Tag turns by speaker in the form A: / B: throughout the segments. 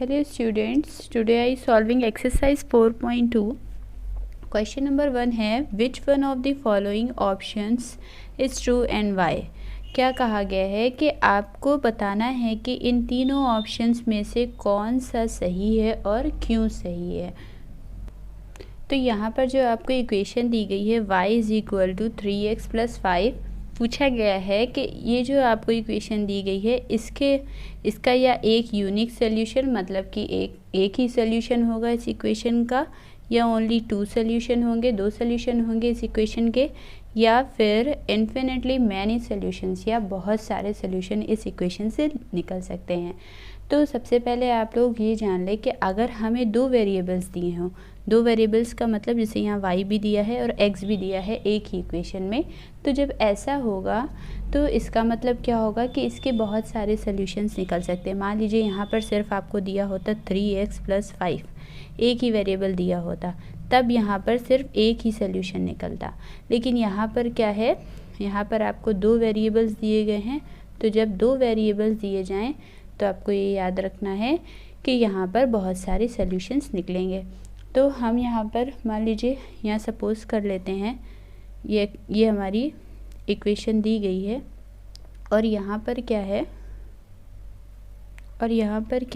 A: Hello students, today I solving exercise 4.2. Question number 1 है which one of the following options is true and why. क्या कहा गया है कि आपको बताना है कि इन तीनों ऑप्शंस में से कौन सा सही है और क्यों सही है. तो यहाँ पर जो आपको इक्वेशन दी गई है y is equal to 3x + 5 पूछा गया है कि ये जो आपको इक्वेशन दी गई है इसका या एक यूनिक सोल्यूशन मतलब कि एक ही सोल्यूशन होगा इस इक्वेशन का, या ओनली 2 सोल्यूशन होंगे, 2 सोल्यूशन होंगे इस इक्वेशन के, या फिर इन्फिनिटली मैनी सोल्यूशंस या बहुत सारे सोल्यूशन इस इक्वेशन से निकल सकते हैं. तो सबसे पहले आप लोग ये जान लें कि अगर हमें 2 वेरिएबल्स दिए हों, 2 वेरिएबल्स का मतलब जैसे यहाँ y भी दिया है और x भी दिया है एक ही इक्वेशन में, तो जब ऐसा होगा तो इसका मतलब क्या होगा कि इसके बहुत सारे सोल्यूशंस निकल सकते हैं. मान लीजिए यहाँ पर सिर्फ आपको दिया होता 3x + 5, एक ही वेरिएबल दिया होता, तब यहाँ पर सिर्फ एक ही सोल्यूशन निकलता. लेकिन यहाँ पर क्या है, यहाँ पर आपको 2 वेरिएबल्स दिए गए हैं. तो जब 2 वेरिएबल्स दिए जाएं तो आपको ये याद रखना है कि यहाँ पर बहुत सारे सोल्यूशंस निकलेंगे. तो हम यहाँ पर मान लीजिए यहाँ सपोज़ कर लेते हैं ये हमारी इक्वेशन दी गई है और यहाँ पर क्या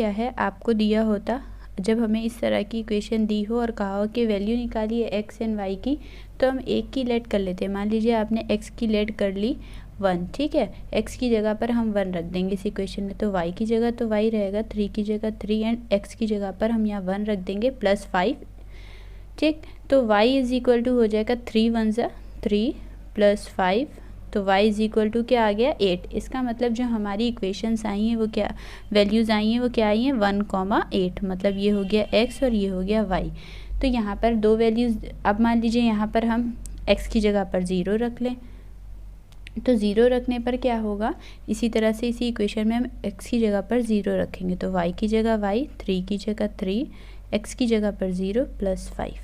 A: है आपको दिया होता, जब हमें इस तरह की इक्वेशन दी हो और कहा हो कि वैल्यू निकालिए x एंड y की, तो हम एक की लेट कर लेते हैं. मान लीजिए आपने x की लेट कर ली 1, ठीक है. x की जगह पर हम 1 रख देंगे इस इक्वेशन में, तो y की जगह तो y रहेगा, 3 की जगह 3 एंड x की जगह पर हम यहाँ 1 रख देंगे +5, ठीक. तो y इज इक्वल टू हो जाएगा 3 × 1 = 3 + 5, तो y इज इक्वल टू क्या आ गया 8. इसका मतलब जो हमारी इक्वेशंस आई हैं वो क्या वैल्यूज़ आई हैं वो क्या आई हैं 1,8, मतलब ये हो गया x और ये हो गया y. तो यहाँ पर 2 वैल्यूज़, अब मान लीजिए यहाँ पर हम x की जगह पर 0 रख लें, तो 0 रखने पर क्या होगा, इसी तरह से इसी इक्वेशन में हम x की जगह पर 0 रखेंगे, तो y की जगह y, 3 की जगह 3, x की जगह पर 0 + 5.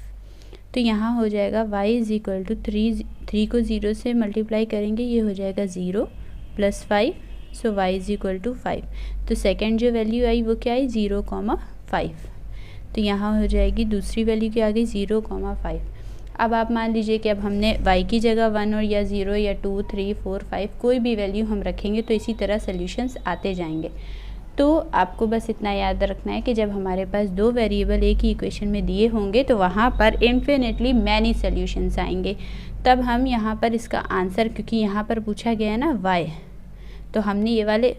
A: तो यहाँ हो जाएगा y इज इक्वल टू 3 को 0 से मल्टीप्लाई करेंगे, ये हो जाएगा 0 + 5, सो y इज इक्वल टू 5. तो सेकेंड जो वैल्यू आई वो क्या आई 0,5. तो यहाँ हो जाएगी दूसरी वैल्यू क्या आ गई 0,5. अब आप मान लीजिए कि अब हमने y की जगह 1 और या 0 या 2, 3, 4, 5 कोई भी वैल्यू हम रखेंगे तो इसी तरह सोल्यूशंस आते जाएंगे. तो आपको बस इतना याद रखना है कि जब हमारे पास 2 वेरिएबल एक ही इक्वेशन में दिए होंगे तो वहाँ पर इन्फिनिटली मैनी सोल्यूशंस आएंगे. तब हम यहाँ पर इसका आंसर, क्योंकि यहाँ पर पूछा गया है ना y, तो हमने ये वाले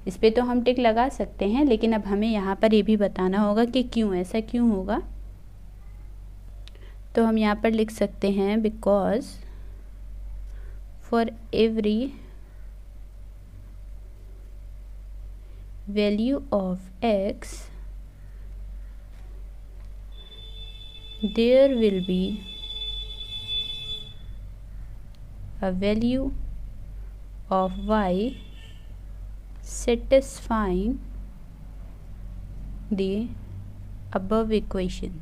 A: इस पर तो हम टिक लगा सकते हैं, लेकिन अब हमें यहाँ पर ये भी बताना होगा कि क्यों ऐसा क्यों होगा. तो हम यहाँ पर लिख सकते हैं because for every value of x there will be a value of y satisfying the above equation.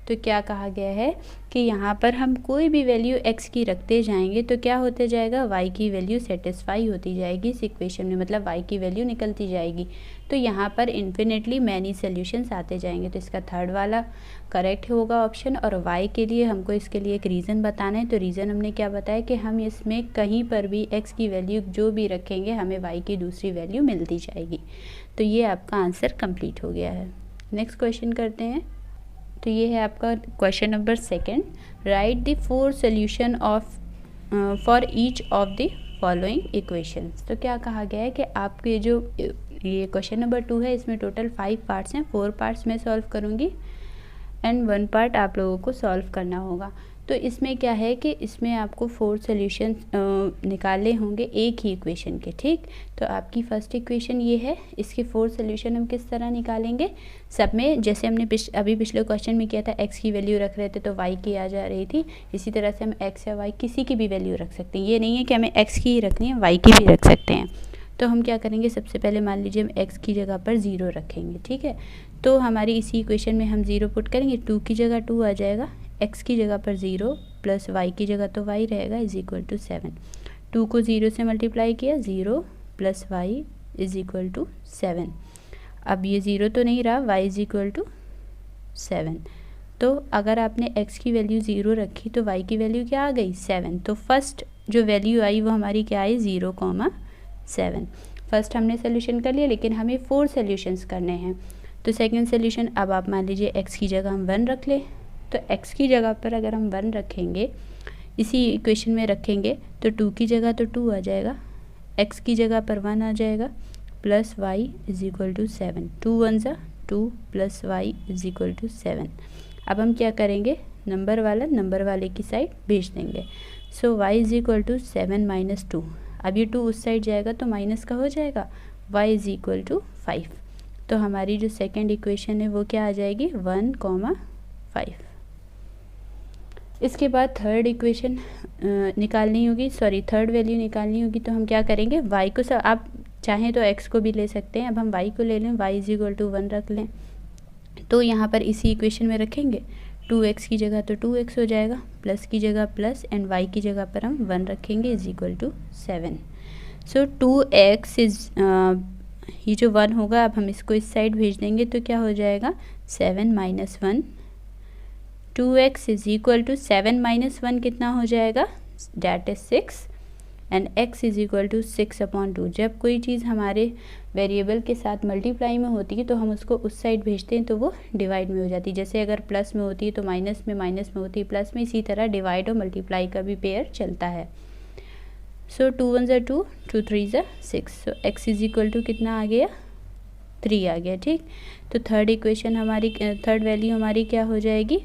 A: तो क्या कहा गया है कि यहाँ पर हम कोई भी वैल्यू x की रखते जाएंगे तो क्या होते जाएगा y की वैल्यू सेटिस्फाई होती जाएगी इस इक्वेशन में, मतलब y की वैल्यू निकलती जाएगी. तो यहाँ पर इन्फिनिटली मैनी सोल्यूशंस आते जाएंगे. तो इसका थर्ड वाला करेक्ट होगा ऑप्शन. और y के लिए हमको इसके लिए एक रीज़न बताना है. तो रीज़न हमने क्या बताया कि हम इसमें कहीं पर भी x की वैल्यू जो भी रखेंगे हमें y की दूसरी वैल्यू मिलती जाएगी. तो ये आपका आंसर कंप्लीट हो गया है. नेक्स्ट क्वेश्चन करते हैं. तो ये है आपका question number 2. Right the 4 solution of for each of the following equations. तो क्या कहा गया है कि आपके जो ये क्वेश्चन नंबर 2 है इसमें टोटल 5 पार्ट्स हैं. 4 पार्ट्स मैं सॉल्व करूँगी एंड 1 पार्ट आप लोगों को सॉल्व करना होगा. तो इसमें क्या है कि इसमें आपको 4 सोल्यूशन निकालने होंगे एक ही इक्वेशन के, ठीक. तो आपकी फर्स्ट इक्वेशन ये है, इसके 4 सोल्यूशन हम किस तरह निकालेंगे. सब में जैसे हमने अभी पिछले क्वेश्चन में किया था x की वैल्यू रख रहे थे तो y की आ जा रही थी, इसी तरह से हम x या y किसी की भी वैल्यू रख सकते हैं. ये नहीं है कि हमें x की ही रखनी है, y की भी रख सकते हैं. तो हम क्या करेंगे, सबसे पहले मान लीजिए हम x की जगह पर 0 रखेंगे, ठीक है. तो हमारी इसी इक्वेशन में हम 0 पुट करेंगे, 2 की जगह 2 आ जाएगा, x की जगह पर 0 + y की जगह तो y रहेगा इज इक्वल टू 7. 2 को 0 से मल्टीप्लाई किया 0 plus y is equal to 7। अब ये 0 तो नहीं रहा, y इज इक्वल टू 7। तो अगर आपने x की वैल्यू 0 रखी तो y की वैल्यू क्या आ गई 7। तो फर्स्ट जो वैल्यू आई वो हमारी क्या आई 0,7। फर्स्ट हमने सोल्यूशन कर लिया, लेकिन हमें 4 सोल्यूशंस करने हैं। तो सेकंड सोल्यूशन, अब आप मान लीजिए x की जगह हम 1 रख लें। तो x की जगह पर अगर हम 1 रखेंगे, इसी इक्वेशन में रखेंगे, तो 2 की जगह तो 2 आ जाएगा, x की जगह पर 1 आ जाएगा, plus y is equal to 7। 2 1 ज़ा 2 plus y is equal to 7। अब हम क्या करेंगे, नंबर वाले की साइड भेज देंगे। So y is equal to 7 minus 2। अब ये 2 उस साइड जाएगा तो माइनस का हो जाएगा, y इज इक्वल टू 5। तो हमारी जो सेकंड इक्वेशन है वो क्या आ जाएगी 1,5। इसके बाद थर्ड इक्वेशन निकालनी होगी, थर्ड वैल्यू निकालनी होगी। तो हम क्या करेंगे, y को आप चाहें तो x को भी ले सकते हैं। अब हम y को ले लें, y इज इक्वल टू 1 रख लें। तो यहाँ पर इसी इक्वेशन में रखेंगे, 2x की जगह तो 2x हो जाएगा, प्लस की जगह प्लस, एंड y की जगह पर हम 1 रखेंगे is equal to 7। So 2x is ये जो 1 होगा, अब हम इसको इस साइड भेज देंगे तो क्या हो जाएगा 7 minus 1। 2x is equal to 7 minus 1 कितना हो जाएगा, that is 6, and x is equal to 6/2। जब कोई चीज़ हमारे वेरिएबल के साथ मल्टीप्लाई में होती है तो हम उसको उस साइड भेजते हैं तो वो डिवाइड में हो जाती है। जैसे अगर प्लस में होती है तो माइनस में होती है प्लस में, इसी तरह डिवाइड और मल्टीप्लाई का भी पेयर चलता है। सो 2 1 ज़ा 2, 2 3 ज़ा 6। सो x इज इक्वल टू कितना आ गया 3 आ गया, ठीक। तो थर्ड इक्वेशन हमारी, थर्ड वैल्यू हमारी क्या हो जाएगी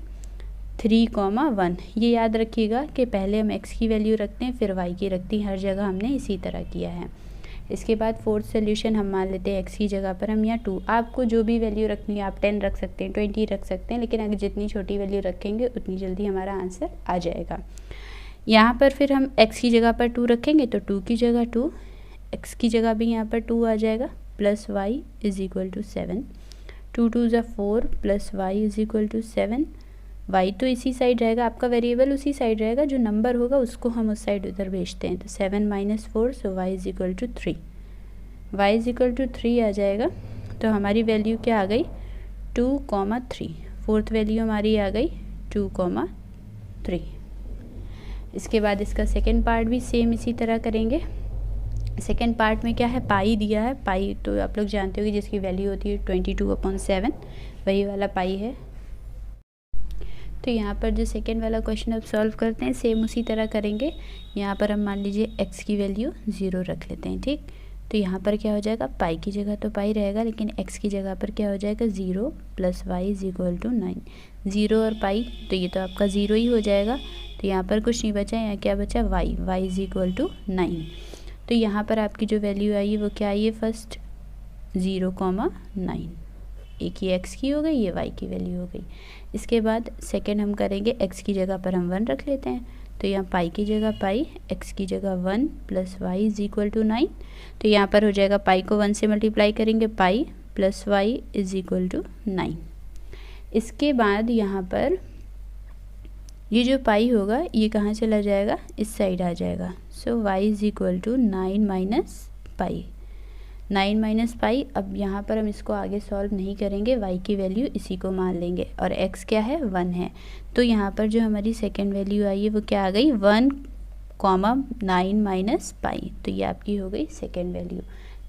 A: 3,1। ये याद रखिएगा कि पहले हम x की वैल्यू रखते हैं फिर y की रखते हैं, हर जगह हमने इसी तरह किया है। इसके बाद फोर्थ सोल्यूशन हम मान लेते हैं x की जगह पर हम यहाँ 2। आपको जो भी वैल्यू रखनी है, आप 10 रख सकते हैं, 20 रख सकते हैं, लेकिन अगर जितनी छोटी वैल्यू रखेंगे उतनी जल्दी हमारा आंसर आ जाएगा। यहाँ पर फिर हम x की जगह पर 2 रखेंगे तो 2 की जगह 2, x की जगह भी यहाँ पर 2 आ जाएगा, plus y is equal to 7। 2 2 ज़ा 4 plus y is equal to 7। y तो इसी साइड रहेगा, आपका वेरिएबल उसी साइड रहेगा, जो नंबर होगा उसको हम उस साइड उधर भेजते हैं। तो 7 minus 4, so y is equal to 3। y is equal to 3 आ जाएगा। तो हमारी वैल्यू क्या आ गई 2,3। फोर्थ वैल्यू हमारी आ गई 2,3। इसके बाद इसका सेकेंड पार्ट भी सेम इसी तरह करेंगे। सेकेंड पार्ट में क्या है, पाई दिया है। पाई तो आप लोग जानते हो कि जिसकी वैल्यू होती है 22/7, वही वाला पाई है। तो यहाँ पर जो सेकेंड वाला क्वेश्चन अब सॉल्व करते हैं, सेम उसी तरह करेंगे। यहाँ पर हम मान लीजिए x की वैल्यू 0 रख लेते हैं, ठीक। तो यहाँ पर क्या हो जाएगा, पाई की जगह तो पाई रहेगा, लेकिन x की जगह पर क्या हो जाएगा 0 plus y is equal to 9। 0 और पाई, तो ये तो आपका 0 ही हो जाएगा। तो यहाँ पर कुछ नहीं बचा, यहाँ क्या बचा y इज इक्वल टू 9। तो यहाँ पर आपकी जो वैल्यू आई है वो क्या आई है, फर्स्ट 0,9। एक ही x की हो गई, ये y की वैल्यू हो गई। इसके बाद सेकेंड हम करेंगे, x की जगह पर हम 1 रख लेते हैं। तो यहाँ पाई की जगह पाई, x की जगह 1 plus y is equal to 9। तो यहाँ पर हो जाएगा पाई को 1 से मल्टीप्लाई करेंगे, pi plus y is equal to 9। इसके बाद यहाँ पर ये जो पाई होगा ये कहाँ चला जाएगा, इस साइड आ जाएगा। So y is equal to 9 minus pi. 9 minus pi. अब यहाँ पर हम इसको आगे सॉल्व नहीं करेंगे, y की वैल्यू इसी को मान लेंगे, और x क्या है 1 है। तो यहाँ पर जो हमारी सेकेंड वैल्यू आई है वो क्या आ गई 1,9 माइनस पाई। तो ये आपकी हो गई सेकेंड वैल्यू।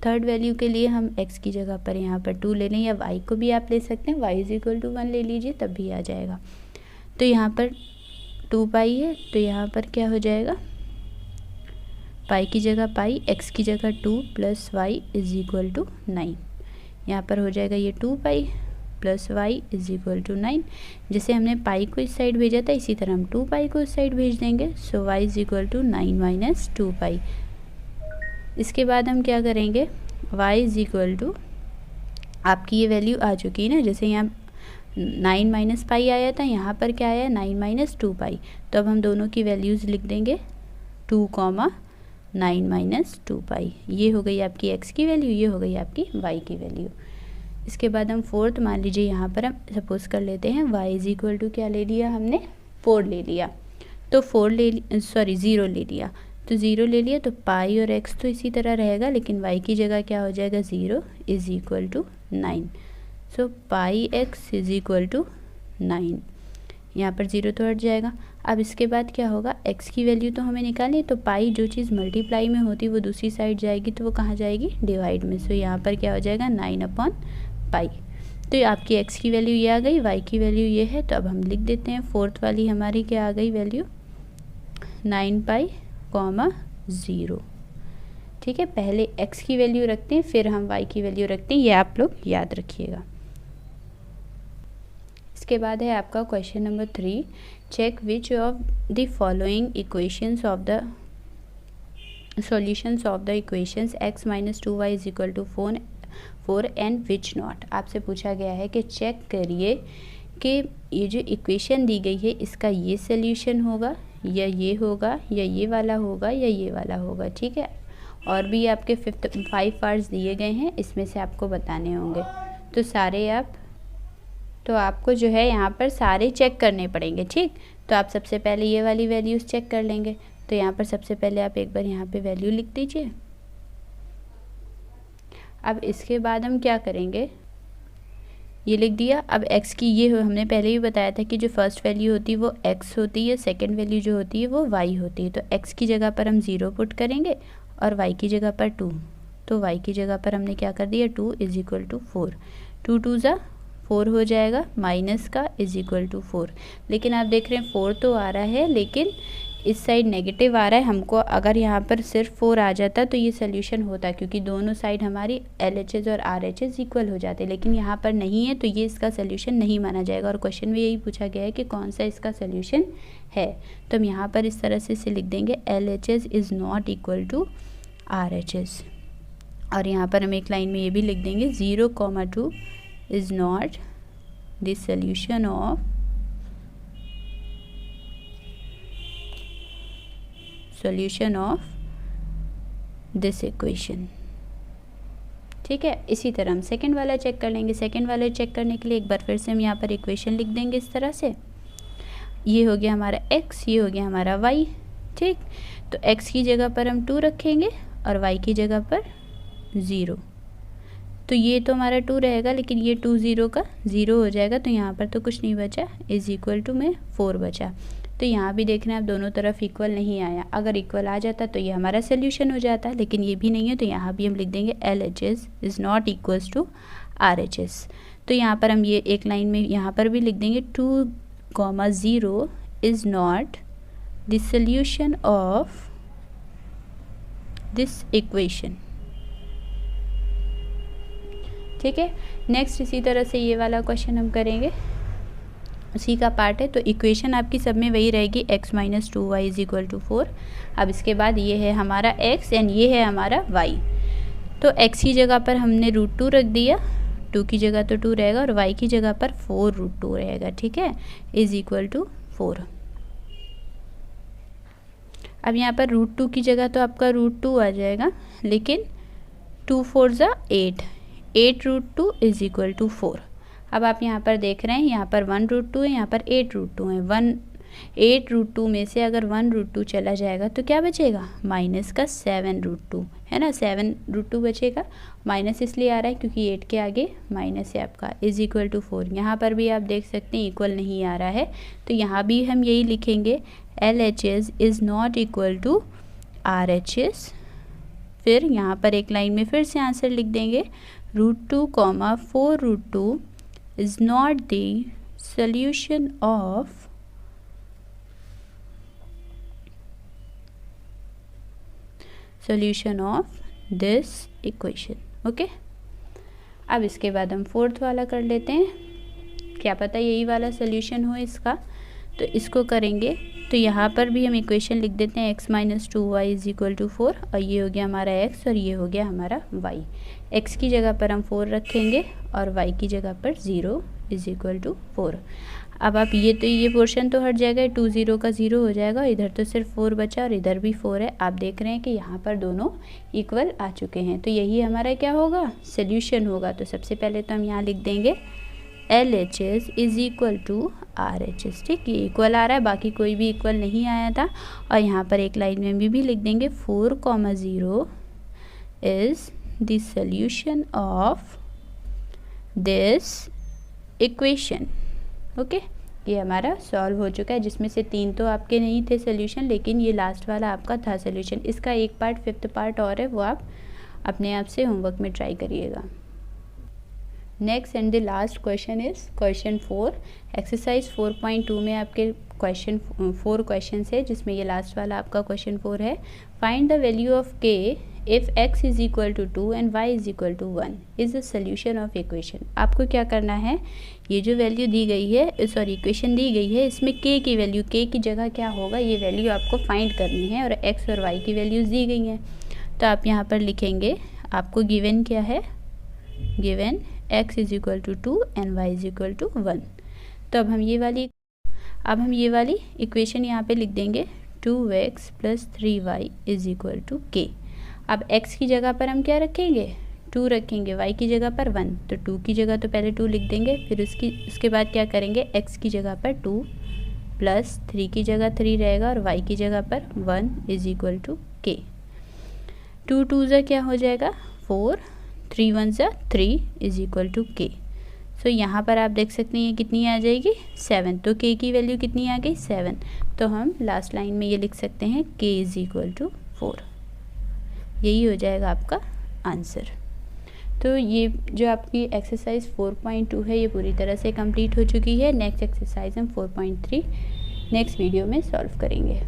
A: थर्ड वैल्यू के लिए हम x की जगह पर यहाँ पर 2 ले लें, या y को भी आप ले सकते हैं, y इज इक्वल टू 1 ले लीजिए तब भी आ जाएगा। तो यहाँ पर 2 पाई है, तो यहाँ पर क्या हो जाएगा, पाई की जगह पाई, x की जगह 2 plus y is equal to 9। यहाँ पर हो जाएगा ये 2 pi plus y is equal to 9। जैसे हमने पाई को इस साइड भेजा था, इसी तरह हम 2 पाई को इस साइड भेज देंगे। So y is equal to 9 minus 2 pi. इसके बाद हम क्या करेंगे, y इज इक्वल टू, आपकी ये वैल्यू आ चुकी है ना, जैसे यहाँ 9 माइनस पाई आया था, यहाँ पर क्या आया 9 माइनस 2 पाई। तो अब हम दोनों की वैल्यूज़ लिख देंगे 2,9 माइनस 2 पाई। ये हो गई आपकी x की वैल्यू, ये हो गई आपकी y की वैल्यू। इसके बाद हम फोर्थ मान लीजिए, यहाँ पर हम सपोज कर लेते हैं y इज इक्वल टू क्या ले लिया हमने 4 ले लिया। तो 0 ले लिया। तो 0 ले लिया, तो पाई और x तो इसी तरह रहेगा, लेकिन y की जगह क्या हो जाएगा 0 is equal to 9। So pi x is equal to 9, यहाँ पर 0 तो हट जाएगा। अब इसके बाद क्या होगा, x की वैल्यू तो हमें निकालनी है, तो पाई जो चीज़ मल्टीप्लाई में होती है वो दूसरी साइड जाएगी, तो वो कहाँ जाएगी, डिवाइड में। सो यहाँ पर क्या हो जाएगा 9/पाई। तो आपकी x की वैल्यू ये आ गई, y की वैल्यू ये है। तो अब हम लिख देते हैं, फोर्थ वाली हमारी क्या आ गई वैल्यू 9π, 0। ठीक है, पहले x की वैल्यू रखते हैं, फिर हम y की वैल्यू रखते हैं, ये आप लोग याद रखिएगा। इसके बाद है आपका question number 3, check which of the following equations of the solutions of the equations x - 2y is equal to 4 and which not. आपसे पूछा गया है कि चेक करिए कि ये जो इक्वेशन दी गई है इसका ये सॉल्यूशन होगा या ये होगा या ये वाला होगा या ये वाला होगा। ठीक है, और भी आपके 5 पार्ट्स दिए गए हैं, इसमें से आपको बताने होंगे। तो सारे आपको जो है यहाँ पर सारे चेक करने पड़ेंगे। ठीक, तो आप सबसे पहले ये वाली वैल्यूज़ चेक कर लेंगे। तो यहाँ पर सबसे पहले आप एक बार यहाँ पे वैल्यू लिख दीजिए। अब इसके बाद हम क्या करेंगे, ये लिख दिया। अब x की ये हमने पहले ही बताया था कि जो फर्स्ट वैल्यू होती है वो x होती है, सेकंड वैल्यू जो होती है वो y होती है। तो x की जगह पर हम 0 पुट करेंगे और y की जगह पर 2। तो y की जगह पर हमने क्या कर दिया 2 इज़ इक्वल टू 4। 2 2 ज़ा 4 हो जाएगा, माइनस का इज़ इक्वल टू 4। लेकिन आप देख रहे हैं 4 तो आ रहा है, लेकिन इस साइड नेगेटिव आ रहा है। हमको अगर यहाँ पर सिर्फ 4 आ जाता तो ये सोल्यूशन होता, क्योंकि दोनों साइड हमारी LHS और RHS इक्वल हो जाते, लेकिन यहाँ पर नहीं है, तो ये इसका सोल्यूशन नहीं माना जाएगा। और क्वेश्चन में यही पूछा गया है कि कौन सा इसका सोल्यूशन है। तो हम यहाँ पर इस तरह से इसे लिख देंगे, LHS is not equal to RHS। और यहाँ पर हम एक लाइन में ये भी लिख देंगे 0,2 is not the solution of this equation. ठीक है, इसी तरह हम सेकंड वाला चेक कर लेंगे। सेकंड वाला चेक करने के लिए एक बार फिर से हम यहाँ पर इक्वेशन लिख देंगे इस तरह से। ये हो गया हमारा x, ये हो गया हमारा y। ठीक, तो x की जगह पर हम 2 रखेंगे और y की जगह पर 0। तो ये तो हमारा 2 रहेगा, लेकिन ये 2 0 का 0 हो जाएगा, तो यहाँ पर तो कुछ नहीं बचा, इज़ इक्वल टू में 4 बचा। तो यहाँ भी देखना आप दोनों तरफ इक्वल नहीं आया। अगर इक्वल आ जाता तो ये हमारा सोल्यूशन हो जाता, लेकिन ये भी नहीं है, तो यहाँ भी हम लिख देंगे LHS is not equals to RHS। तो यहाँ पर हम ये एक लाइन में यहाँ पर भी लिख देंगे 2,0 is not the solution of this equation. ठीक है, नेक्स्ट इसी तरह से ये वाला क्वेश्चन हम करेंगे, उसी का पार्ट है। तो इक्वेशन आपकी सब में वही रहेगी, x - 2y is equal to 4। अब इसके बाद ये है हमारा x एंड ये है हमारा y। तो x की जगह पर हमने √2 रख दिया, 2 की जगह तो 2 रहेगा, और y की जगह पर 4√2 रहेगा। ठीक है, इज़ इक्वल टू 4। अब यहाँ पर √2 की जगह तो आपका √2 आ जाएगा, लेकिन 2 4 ज़ा 8, 8√2 इज़ इक्वल टू 4। अब आप यहाँ पर देख रहे हैं, यहाँ पर 1√2 है, यहाँ पर 8√2 है। 8√2 में से अगर 1√2 चला जाएगा तो क्या बचेगा, माइनस का 7√2 है ना, 7√2 बचेगा। माइनस इसलिए आ रहा है क्योंकि 8 के आगे माइनस है आपका, इज़ इक्वल टू 4। यहाँ पर भी आप देख सकते हैं इक्वल नहीं आ रहा है, तो यहाँ भी हम यही लिखेंगे, LHS is not equal to RHS। फिर यहाँ पर एक लाइन में फिर से आंसर लिख देंगे, √2, 4√2 is not the solution of this equation। Okay, अब इसके बाद हम फोर्थ वाला कर लेते हैं, क्या पता यही वाला सोल्यूशन हो इसका। तो इसको करेंगे, तो यहाँ पर भी हम इक्वेशन लिख देते हैं, x - 2y is equal to 4, और ये हो गया हमारा x और ये हो गया हमारा y। x की जगह पर हम 4 रखेंगे और y की जगह पर 0 इज़ इक्वल टू 4। अब आप ये पोर्शन तो हट जाएगा, 2 0 का 0 हो जाएगा, इधर तो सिर्फ 4 बचा और इधर भी 4 है। आप देख रहे हैं कि यहाँ पर दोनों इक्वल आ चुके हैं, तो यही हमारा क्या होगा, सोल्यूशन होगा। तो सबसे पहले तो हम यहाँ लिख देंगे LHS is equal to RHS, ठीक, ये इक्वल आ रहा है, बाकी कोई भी इक्वल नहीं आया था। और यहाँ पर एक लाइन में भी लिख देंगे 4,0 is the solution of this equation. Okay, ये हमारा सॉल्व हो चुका है, जिसमें से 3 तो आपके नहीं थे सोल्यूशन, लेकिन ये लास्ट वाला आपका था सोल्यूशन। इसका एक पार्ट 5th पार्ट और है, वो आप अपने आप से होमवर्क में ट्राई करिएगा। Next and the last question is question 4। Exercise 4.2 में आपके क्वेश्चन 4 क्वेश्चन है, जिसमें ये लास्ट वाला आपका क्वेश्चन 4 है। Find the value of k if x is equal to 2 and y is equal to 1 is the solution of equation. आपको क्या करना है, ये जो वैल्यू दी गई है, सॉरी इक्वेशन दी गई है, इसमें k की वैल्यू, k की जगह क्या होगा, ये वैल्यू आपको फाइंड करनी है। और x और y की वैल्यूज़ दी गई हैं, तो आप यहाँ पर लिखेंगे, आपको गिवन क्या है, given x is equal to 2 and y is equal to 1। तो अब हम ये वाली इक्वेशन यहाँ पे लिख देंगे 2x plus 3y is equal to k। अब x की जगह पर हम क्या रखेंगे, 2 रखेंगे, y की जगह पर 1, तो 2 की जगह तो पहले 2 लिख देंगे, फिर उसके बाद क्या करेंगे, x की जगह पर 2 प्लस 3 की जगह 3 रहेगा और y की जगह पर 1 इज इक्वल टू k। 2 2 ज़ा क्या हो जाएगा 4, 3 1 ज़ा 3 इज इक्वल टू k। सो यहाँ पर आप देख सकते हैं ये कितनी आ जाएगी 7, तो k की वैल्यू कितनी आ गई 7। तो हम लास्ट लाइन में ये लिख सकते हैं k इज इक्वल टू 4। यही हो जाएगा आपका आंसर। तो ये जो आपकी एक्सरसाइज 4.2 है ये पूरी तरह से कंप्लीट हो चुकी है। नेक्स्ट एक्सरसाइज हम 4.3 नेक्स्ट वीडियो में सॉल्व करेंगे।